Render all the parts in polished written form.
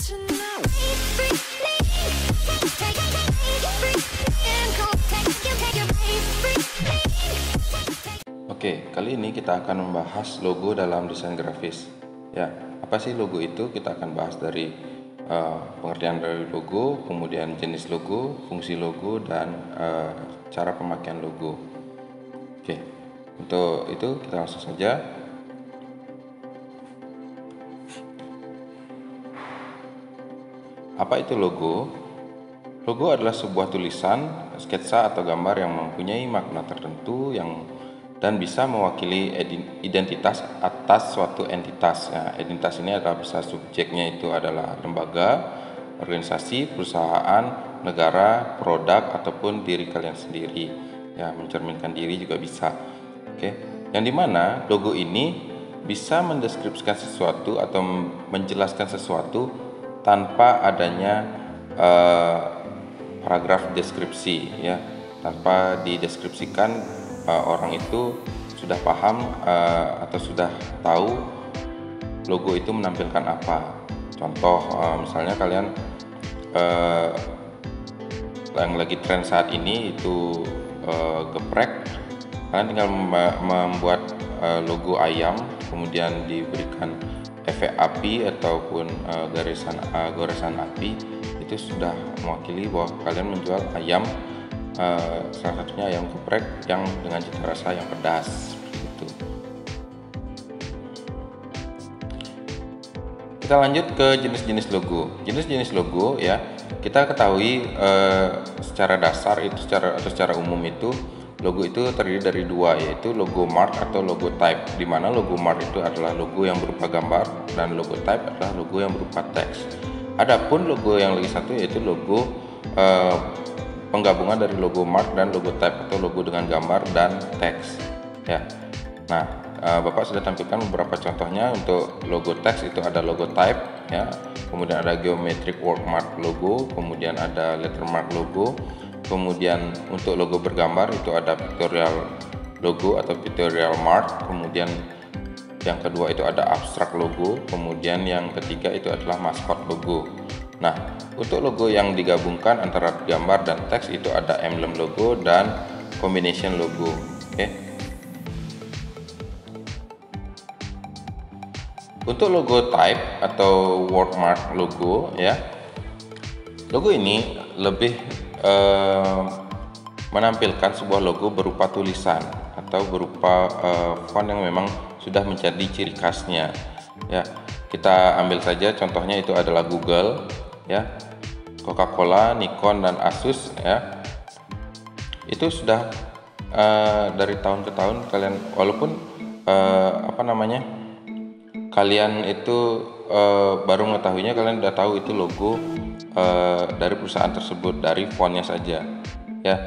Oke, kali ini kita akan membahas logo dalam desain grafis. Ya, apa sih logo itu? Kita akan bahas dari pengertian dari logo, kemudian jenis logo, fungsi logo, dan cara pemakaian logo. Oke, untuk itu kita langsung saja. Apa itu logo? Logo adalah sebuah tulisan, sketsa atau gambar yang mempunyai makna tertentu dan bisa mewakili identitas atas suatu entitas. Ya, entitas ini adalah bisa subjeknya itu adalah lembaga, organisasi, perusahaan, negara, produk, ataupun diri kalian sendiri. Ya, mencerminkan diri juga bisa. Oke, yang dimana logo ini bisa mendeskripsikan sesuatu atau menjelaskan sesuatu tanpa adanya paragraf deskripsi, ya, tanpa dideskripsikan. Orang itu sudah paham atau sudah tahu logo itu menampilkan apa. Contoh, misalnya kalian yang lagi tren saat ini itu geprek, kalian tinggal membuat logo ayam, kemudian diberikan efek api ataupun goresan api, itu sudah mewakili bahwa kalian menjual ayam. Salah satunya ayam geprek yang dengan cita rasa yang pedas gitu. Kita lanjut ke jenis-jenis logo. Jenis-jenis logo, ya, kita ketahui secara dasar itu secara umum itu logo itu terdiri dari dua, yaitu logo mark atau logo type, di mana logo mark itu adalah logo yang berupa gambar dan logo type adalah logo yang berupa teks. Adapun logo yang lagi satu yaitu logo penggabungan dari logo mark dan logo type atau logo dengan gambar dan teks, ya. Nah, Bapak sudah tampilkan beberapa contohnya. Untuk logo teks itu ada logo type, ya, kemudian ada geometric word mark logo, kemudian ada letter mark logo, kemudian untuk logo bergambar itu ada pictorial logo atau pictorial mark, kemudian yang kedua itu ada abstract logo, kemudian yang ketiga itu adalah mascot logo. Nah, untuk logo yang digabungkan antara gambar dan teks itu ada emblem logo dan combination logo. Oke. Untuk logo type atau wordmark logo, ya, logo ini lebih menampilkan sebuah logo berupa tulisan atau berupa font yang memang sudah menjadi ciri khasnya. Ya, kita ambil saja contohnya itu adalah Google, ya, Coca-Cola, Nikon, dan Asus, ya. Itu sudah dari tahun ke tahun kalian, walaupun kalian itu baru mengetahuinya, kalian udah tahu itu logo dari perusahaan tersebut dari fontnya saja, ya.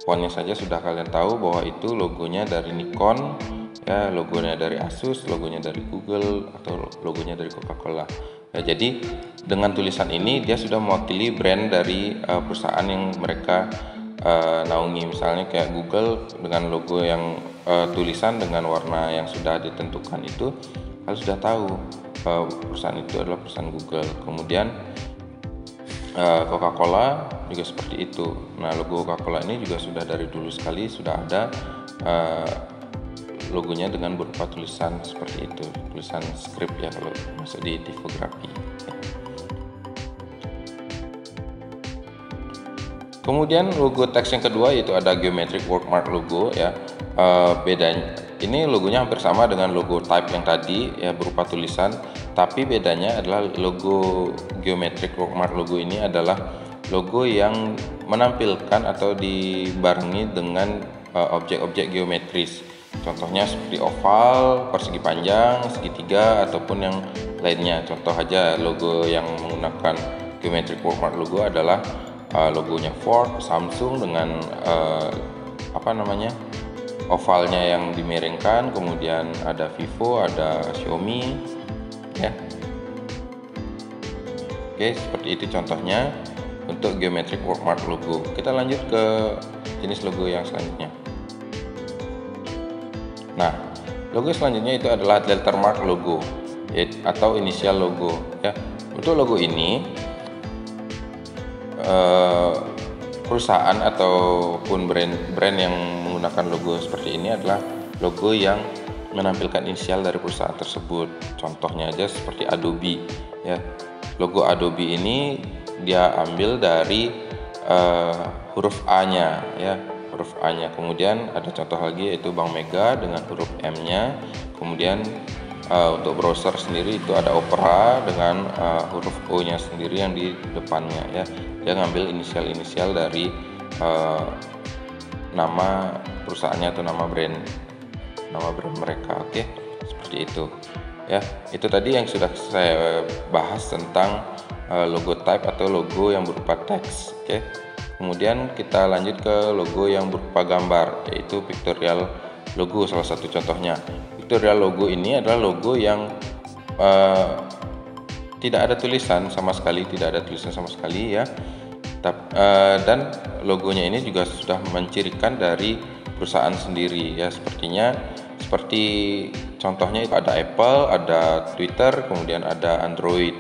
Fontnya saja sudah kalian tahu bahwa itu logonya dari Nikon, ya, logonya dari Asus, logonya dari Google, atau logonya dari Coca-Cola. Ya, jadi dengan tulisan ini dia sudah mewakili brand dari perusahaan yang mereka naungi. Misalnya kayak Google dengan logo yang tulisan dengan warna yang sudah ditentukan itu, kalian sudah tahu perusahaan itu adalah perusahaan Google. Kemudian Coca-Cola juga seperti itu. Nah, logo Coca-Cola ini juga sudah dari dulu sekali sudah ada logonya dengan berupa tulisan seperti itu, tulisan script, ya, kalau masuk di tipografi. Kemudian logo teks yang kedua yaitu ada geometric wordmark logo, ya. Bedanya ini logonya hampir sama dengan logo type yang tadi, ya, berupa tulisan, tapi bedanya adalah logo geometric wordmark logo ini adalah logo yang menampilkan atau dibarengi dengan objek-objek geometris. Contohnya seperti oval, persegi panjang, segitiga, ataupun yang lainnya. Contoh aja logo yang menggunakan geometric wordmark logo adalah logonya Ford, Samsung dengan ovalnya yang dimiringkan, kemudian ada Vivo, ada Xiaomi, ya. Oke, seperti itu contohnya untuk geometric wordmark logo. Kita lanjut ke jenis logo yang selanjutnya. Nah, logo selanjutnya itu adalah lettermark logo atau inisial logo, ya. Untuk logo ini, perusahaan ataupun brand yang menggunakan logo seperti ini adalah logo yang menampilkan inisial dari perusahaan tersebut. Contohnya aja seperti Adobe, ya. Logo Adobe ini dia ambil dari huruf A-nya, ya, huruf A-nya. Kemudian ada contoh lagi yaitu Bank Mega dengan huruf M-nya. Kemudian untuk browser sendiri itu ada Opera dengan huruf O-nya sendiri yang di depannya, ya. Dia ngambil inisial-inisial dari nama perusahaannya atau nama brand mereka. Oke, seperti itu, ya. Itu tadi yang sudah saya bahas tentang logo type atau logo yang berupa teks. Oke, kemudian kita lanjut ke logo yang berupa gambar, yaitu pictorial logo. Salah satu contohnya pictorial logo ini adalah logo yang tidak ada tulisan sama sekali, ya. Dan logonya ini juga sudah mencirikan dari perusahaan sendiri, ya. Seperti contohnya itu ada Apple, ada Twitter, kemudian ada Android,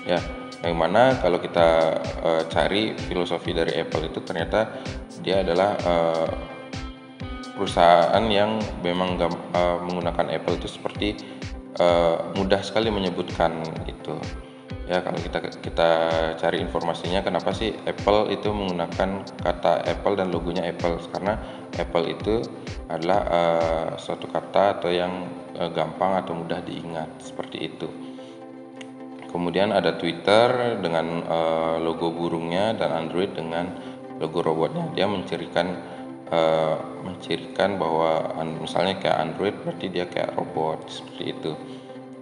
ya. Yang mana kalau kita cari filosofi dari Apple itu ternyata dia adalah perusahaan yang memang menggunakan Apple itu seperti mudah sekali menyebutkan itu, ya. Kalau kita cari informasinya, kenapa sih Apple itu menggunakan kata Apple dan logonya Apple? Karena Apple itu adalah suatu kata atau yang gampang atau mudah diingat, seperti itu. Kemudian ada Twitter dengan logo burungnya dan Android dengan logo robotnya. Dia mencirikan bahwa misalnya kayak Android berarti dia kayak robot, seperti itu,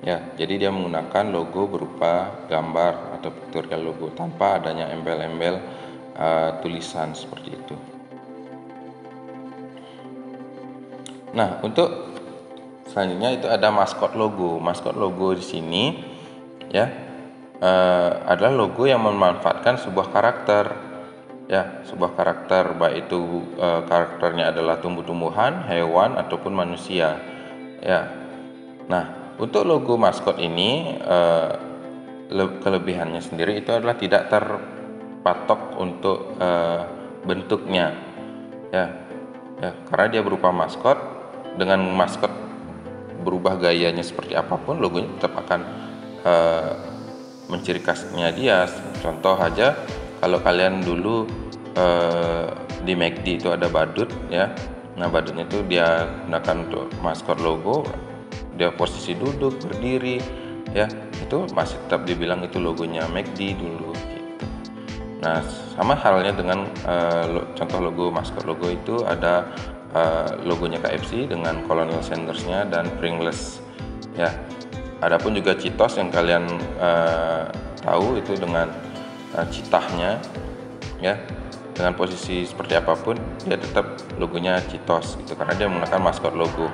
ya. Jadi dia menggunakan logo berupa gambar atau pictorial logo tanpa adanya embel-embel tulisan, seperti itu. Nah, untuk selanjutnya itu ada maskot logo. Maskot logo di sini, ya, adalah logo yang memanfaatkan sebuah karakter, ya, sebuah karakter, baik itu karakternya adalah tumbuh-tumbuhan, hewan ataupun manusia, ya. Nah, untuk logo maskot ini kelebihannya sendiri itu adalah tidak terpatok untuk bentuknya, ya, karena dia berupa maskot. Dengan maskot berubah gayanya seperti apapun, logonya tetap akan menciri khasnya dia. Contoh aja, kalau kalian dulu di McD itu ada badut, ya. Nah, badutnya itu dia gunakan untuk maskot logo. Dia posisi duduk, berdiri, ya, itu masih tetap dibilang itu logonya McD dulu, gitu. Nah, sama halnya dengan contoh logo maskot logo itu ada logonya KFC dengan Colonel Sanders-nya dan Pringles, ya. Adapun juga Cheetos yang kalian tahu itu dengan citahnya, ya. Dengan posisi seperti apapun dia tetap logonya Cheetos, gitu, karena dia menggunakan maskot logo.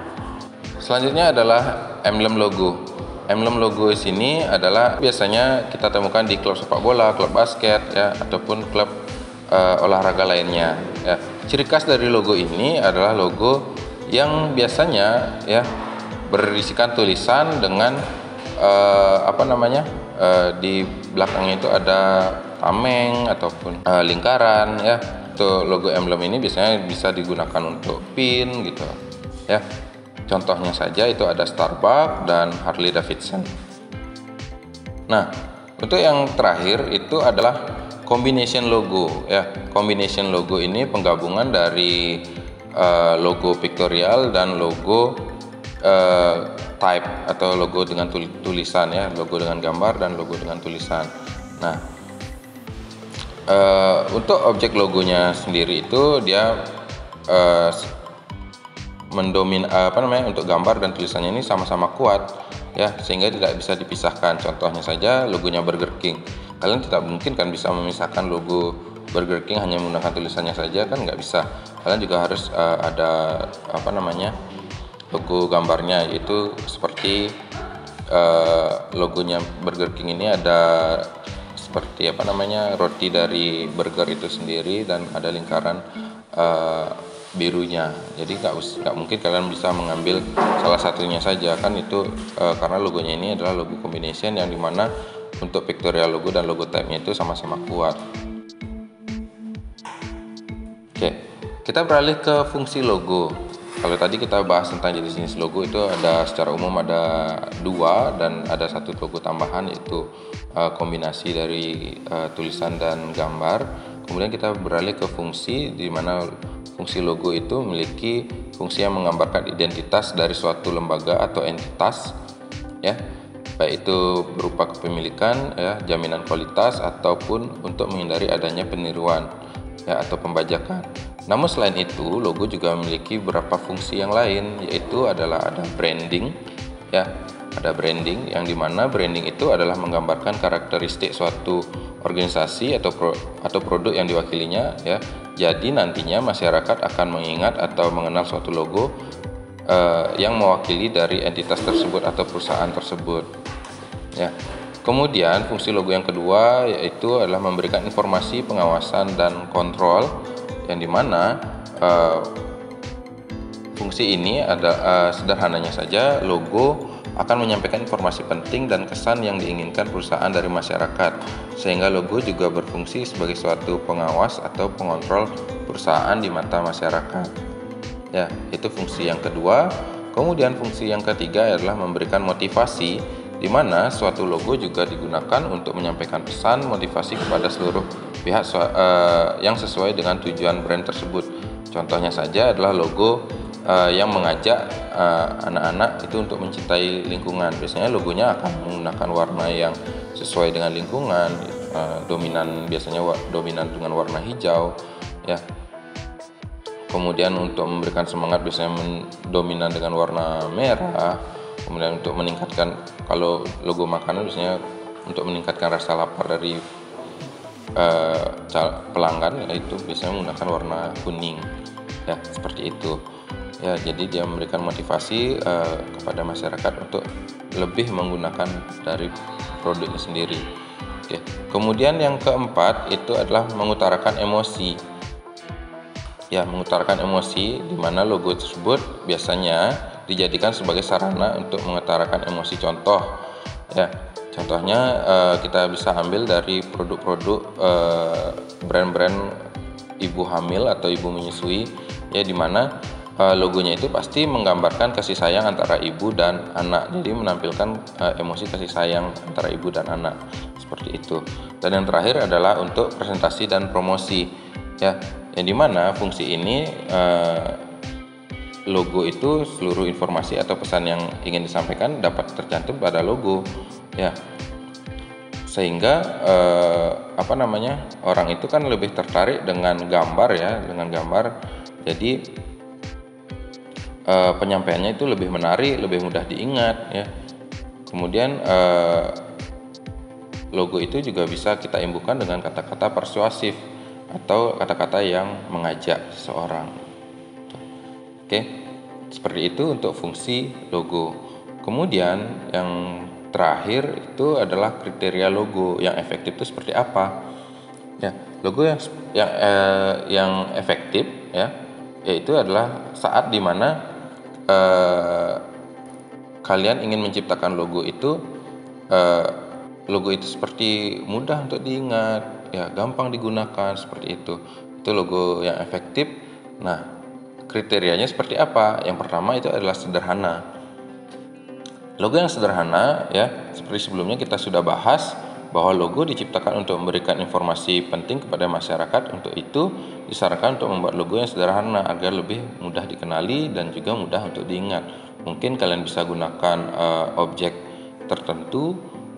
Selanjutnya adalah emblem logo. Emblem logo di sini adalah biasanya kita temukan di klub sepak bola, klub basket, ya, ataupun klub olahraga lainnya, ya. Ciri khas dari logo ini adalah logo yang biasanya, ya, berisikan tulisan dengan di belakangnya itu ada tameng ataupun lingkaran, ya. Untuk logo emblem ini biasanya bisa digunakan untuk pin, gitu, ya. Contohnya saja itu ada Starbucks dan Harley Davidson. Nah, untuk yang terakhir itu adalah combination logo, ya. Combination logo ini penggabungan dari logo pictorial dan logo type atau logo dengan tulisan, ya, logo dengan gambar dan logo dengan tulisan. Nah, untuk objek logonya sendiri itu dia untuk gambar dan tulisannya ini sama-sama kuat, ya, sehingga tidak bisa dipisahkan. Contohnya saja logonya Burger King. Kalian tidak mungkin kan bisa memisahkan logo Burger King hanya menggunakan tulisannya saja, kan nggak bisa. Kalian juga harus ada logo gambarnya, yaitu seperti logonya Burger King ini ada seperti roti dari burger itu sendiri dan ada lingkaran birunya. Jadi nggak mungkin kalian bisa mengambil salah satunya saja, kan itu karena logonya ini adalah logo combination yang dimana untuk pictorial logo dan logo type-nya itu sama-sama kuat. Oke, kita beralih ke fungsi logo. Kalau tadi kita bahas tentang jenis-jenis logo, itu ada secara umum ada 2 dan ada 1 logo tambahan, yaitu kombinasi dari tulisan dan gambar. Kemudian kita beralih ke fungsi, di mana fungsi logo itu memiliki fungsi yang menggambarkan identitas dari suatu lembaga atau entitas, ya, baik itu berupa kepemilikan, ya, jaminan kualitas, ataupun untuk menghindari adanya peniruan, ya, atau pembajakan. Namun selain itu, logo juga memiliki beberapa fungsi yang lain, yaitu adalah ada branding, ya, ada branding yang dimana branding itu adalah menggambarkan karakteristik suatu organisasi atau produk yang diwakilinya, ya. Jadi nantinya masyarakat akan mengingat atau mengenal suatu logo yang mewakili dari entitas tersebut atau perusahaan tersebut, ya. Kemudian fungsi logo yang kedua yaitu adalah memberikan informasi, pengawasan, dan kontrol, yang dimana fungsi ini ada sederhananya saja, logo akan menyampaikan informasi penting dan kesan yang diinginkan perusahaan dari masyarakat, sehingga logo juga berfungsi sebagai suatu pengawas atau pengontrol perusahaan di mata masyarakat. Ya, itu fungsi yang kedua. Kemudian fungsi yang ketiga adalah memberikan motivasi, di mana suatu logo juga digunakan untuk menyampaikan pesan motivasi kepada seluruh pihak yang sesuai dengan tujuan brand tersebut. Contohnya saja adalah logo yang mengajak anak-anak itu untuk mencintai lingkungan. Biasanya logonya akan menggunakan warna yang sesuai dengan lingkungan, biasanya dominan dengan warna hijau, ya. Kemudian untuk memberikan semangat biasanya dominan dengan warna merah. Kemudian untuk meningkatkan, kalau logo makanan biasanya untuk meningkatkan rasa lapar dari pelanggan, yaitu biasanya menggunakan warna kuning, ya, seperti itu. Ya, jadi dia memberikan motivasi kepada masyarakat untuk lebih menggunakan dari produknya sendiri. Oke. Kemudian yang keempat itu adalah mengutarakan emosi. Ya, mengutarakan emosi, di mana logo tersebut biasanya dijadikan sebagai sarana untuk mengutarakan emosi. Contoh, ya, contohnya kita bisa ambil dari produk-produk brand-brand ibu hamil atau ibu menyusui, ya, di mana logonya itu pasti menggambarkan kasih sayang antara ibu dan anak, jadi menampilkan emosi kasih sayang antara ibu dan anak, seperti itu. Dan yang terakhir adalah untuk presentasi dan promosi, ya, yang dimana fungsi ini logo itu seluruh informasi atau pesan yang ingin disampaikan dapat tercantum pada logo, ya, sehingga orang itu kan lebih tertarik dengan gambar, ya, dengan gambar. Jadi penyampaiannya itu lebih menarik, lebih mudah diingat, ya. Kemudian logo itu juga bisa kita imbuhkan dengan kata-kata persuasif atau kata-kata yang mengajak seseorang. Oke, seperti itu untuk fungsi logo. Kemudian yang terakhir itu adalah kriteria logo yang efektif itu seperti apa? Ya, logo yang efektif, ya, yaitu adalah saat dimana kalian ingin menciptakan logo itu seperti mudah untuk diingat, ya, gampang digunakan, seperti itu. Itu logo yang efektif. Nah, kriterianya seperti apa? Yang pertama itu adalah sederhana. Logo yang sederhana, ya, seperti sebelumnya kita sudah bahas bahwa logo diciptakan untuk memberikan informasi penting kepada masyarakat. Untuk itu disarankan untuk membuat logo yang sederhana agar lebih mudah dikenali dan juga mudah untuk diingat. Mungkin kalian bisa gunakan objek tertentu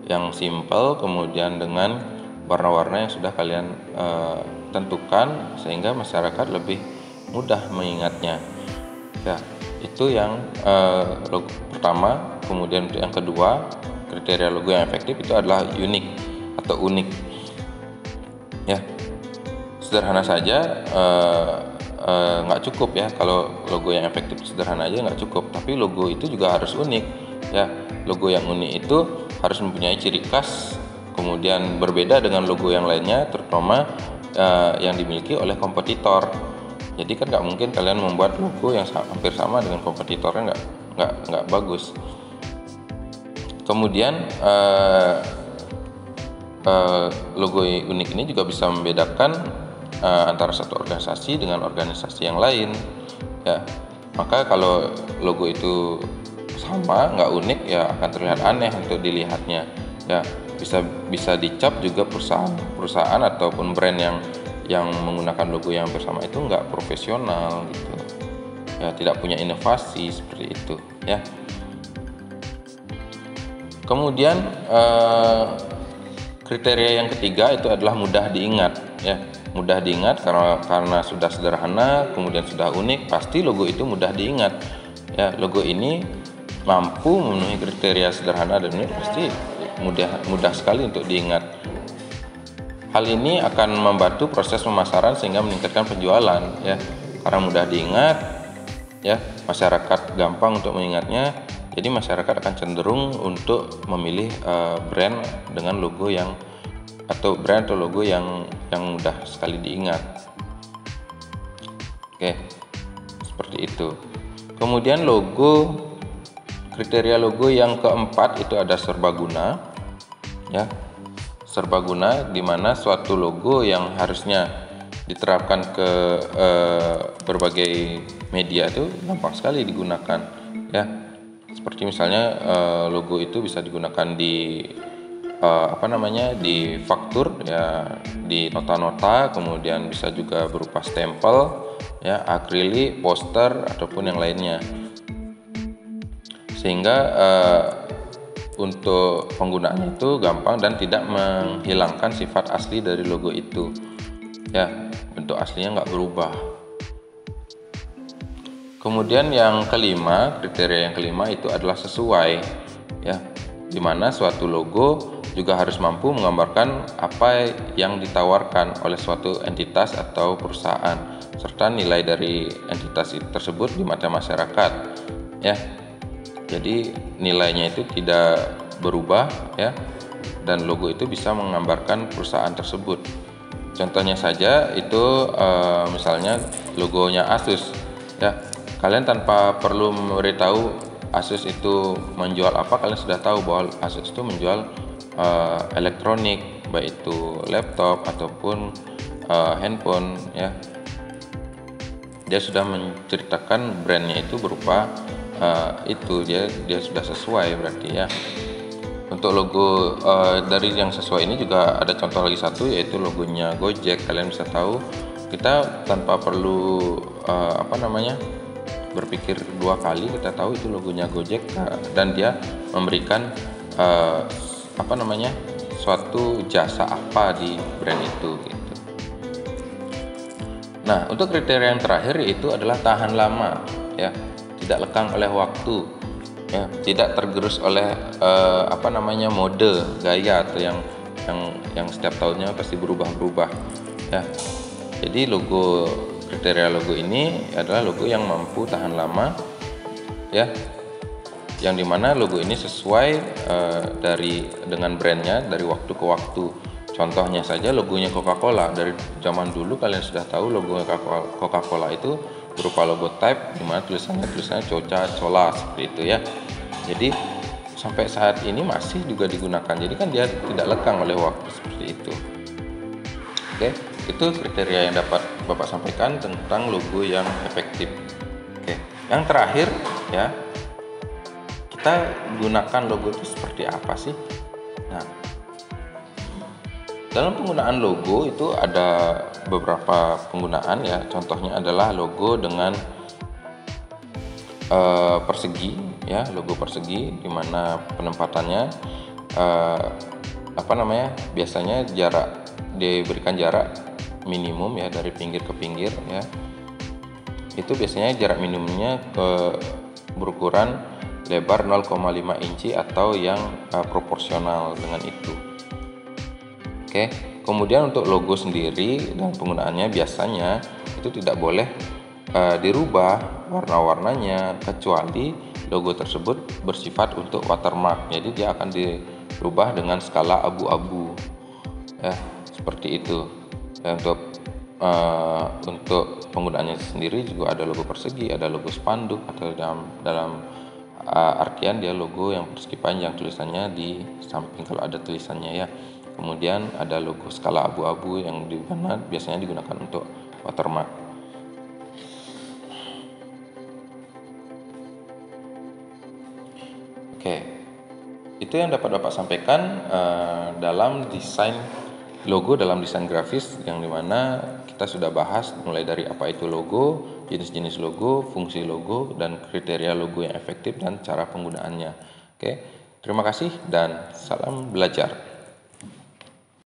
yang simple, kemudian dengan warna-warna yang sudah kalian tentukan, sehingga masyarakat lebih mudah mengingatnya. Ya, itu yang logo pertama. Kemudian untuk yang kedua, kriteria logo yang efektif itu adalah unik atau unik, ya. Sederhana saja nggak cukup, ya. Kalau logo yang efektif sederhana aja nggak cukup, tapi logo itu juga harus unik, ya. Logo yang unik itu harus mempunyai ciri khas, kemudian berbeda dengan logo yang lainnya, terutama yang dimiliki oleh kompetitor. Jadi kan nggak mungkin kalian membuat logo yang hampir sama dengan kompetitornya, nggak bagus. Kemudian logo unik ini juga bisa membedakan antara satu organisasi dengan organisasi yang lain, ya. Maka kalau logo itu sama, nggak unik, ya akan terlihat aneh untuk dilihatnya, ya. Bisa dicap juga perusahaan ataupun brand yang menggunakan logo yang bersama itu nggak profesional gitu, ya, tidak punya inovasi seperti itu, ya. Kemudian kriteria yang ketiga itu adalah mudah diingat, ya. Mudah diingat karena sudah sederhana, kemudian sudah unik, pasti logo itu mudah diingat, ya. Logo ini mampu memenuhi kriteria sederhana dan unik, pasti mudah sekali untuk diingat. Hal ini akan membantu proses pemasaran sehingga meningkatkan penjualan, ya. Karena mudah diingat, ya, masyarakat gampang untuk mengingatnya. Jadi masyarakat akan cenderung untuk memilih brand dengan logo atau logo yang mudah sekali diingat. Oke, seperti itu. Kemudian kriteria logo yang keempat itu ada serbaguna, ya. Serbaguna di mana suatu logo yang harusnya diterapkan ke berbagai media itu gampang sekali digunakan, ya. Seperti misalnya logo itu bisa digunakan di di faktur, ya, di nota-nota, kemudian bisa juga berupa stempel, ya, akrilik, poster ataupun yang lainnya. Sehingga untuk penggunaannya itu gampang dan tidak menghilangkan sifat asli dari logo itu, ya, bentuk aslinya nggak berubah. Kemudian yang kelima, kriteria yang kelima itu adalah sesuai, ya, dimana suatu logo juga harus mampu menggambarkan apa yang ditawarkan oleh suatu entitas atau perusahaan serta nilai dari entitas tersebut di mata masyarakat, ya. Jadi nilainya itu tidak berubah, ya, dan logo itu bisa menggambarkan perusahaan tersebut. Contohnya saja itu misalnya logonya Asus, ya. Kalian tanpa perlu memberitahu Asus itu menjual apa, kalian sudah tahu bahwa Asus itu menjual elektronik, baik itu laptop ataupun handphone, ya. Dia sudah menceritakan brandnya itu berupa itu dia sudah sesuai berarti, ya. Untuk logo dari yang sesuai ini juga ada contoh lagi satu, yaitu logonya Gojek. Kalian bisa tahu, kita tanpa perlu berpikir dua kali, kita tahu itu logonya Gojek, dan dia memberikan suatu jasa apa di brand itu gitu. Nah, untuk kriteria yang terakhir itu adalah tahan lama, ya, tidak lekang oleh waktu, ya, tidak tergerus oleh mode, gaya atau yang setiap tahunnya pasti berubah-berubah, ya. Jadi kriteria logo ini adalah logo yang mampu tahan lama, ya, yang dimana logo ini sesuai dengan brandnya dari waktu ke waktu. Contohnya saja logonya Coca-Cola. Dari zaman dulu kalian sudah tahu logo Coca-Cola itu berupa logo type, dimana tulisannya Coca-Cola seperti itu, ya. Jadi sampai saat ini masih juga digunakan. Jadi kan dia tidak lekang oleh waktu seperti itu. Oke, itu kriteria yang dapat Bapak sampaikan tentang logo yang efektif. Oke, yang terakhir, ya, kita gunakan logo itu seperti apa sih? Nah, dalam penggunaan logo itu ada beberapa penggunaan, ya. Contohnya adalah logo dengan persegi, ya, logo persegi, di mana penempatannya biasanya diberikan jarak minimum, ya, dari pinggir ke pinggir, ya. Itu biasanya jarak minimumnya berukuran lebar 0,5 inci atau yang proporsional dengan itu. Oke, kemudian untuk logo sendiri dan penggunaannya biasanya itu tidak boleh dirubah warna-warnanya kecuali logo tersebut bersifat untuk watermark. Jadi dia akan dirubah dengan skala abu-abu, ya, seperti itu. Dan untuk penggunaannya sendiri juga ada logo persegi, ada logo spanduk, atau dalam artian dia logo yang persegi panjang, tulisannya di samping kalau ada tulisannya, ya. Kemudian ada logo skala abu-abu yang biasanya digunakan untuk watermark. Oke, itu yang dapat Bapak sampaikan dalam desain logo, dalam desain grafis, yang dimana kita sudah bahas mulai dari apa itu logo, jenis-jenis logo, fungsi logo, dan kriteria logo yang efektif dan cara penggunaannya. Oke, terima kasih dan salam belajar.